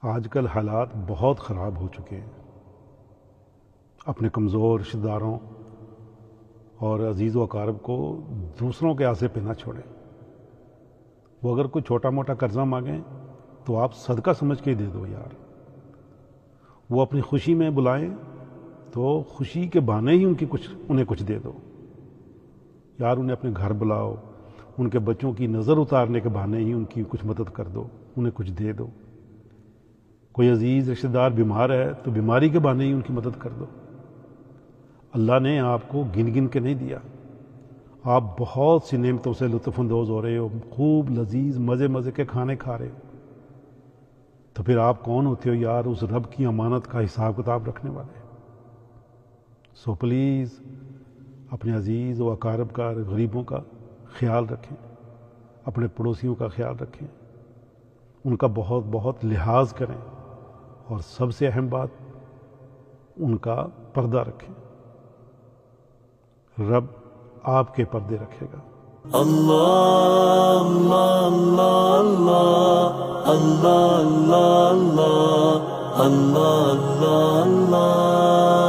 آج کل حالات بہت خراب ہو چکے ہیں. اپنے کمزور رشتہ داروں اور عزیز و اقارب کو دوسروں کے آسے پہ نہ چھوڑیں. وہ اگر کوئی چھوٹا موٹا قرضہ مانگیں تو آپ صدقہ سمجھ کے ہی دے دو یار. وہ اپنی خوشی میں بلائیں تو خوشی کے بہانے ہی انہیں کچھ دے دو یار. انہیں اپنے گھر بلاؤ, ان کے بچوں کی نظر اتارنے کے بہانے ہی ان کی کچھ مدد کر دو, انہیں کچھ دے دو. کوئی عزیز رشتہ دار بیمار ہے تو بیماری کے بہانے ہی ان کی مدد کر دو. اللہ نے آپ کو گن گن کے نہیں دیا. آپ بہت سی نعمتوں سے لطف اندوز ہو رہے ہو, خوب لذیذ مزے کے کھانے کھا رہے ہو. تو پھر آپ کون ہوتے ہو یار اس رب کی امانت کا حساب کتاب رکھنے والے؟ سو پلیز اپنے عزیز و اقارب کا, غریبوں کا خیال رکھیں, اپنے پڑوسیوں کا خیال رکھیں, ان کا بہت بہت لحاظ کریں, اور سب سے اہم بات ان کا پردہ رکھیں. رب آپ کے پردے رکھے گا. اللہ اللہ اللہ اللہ اللہ اللہ اللہ اللہ اللہ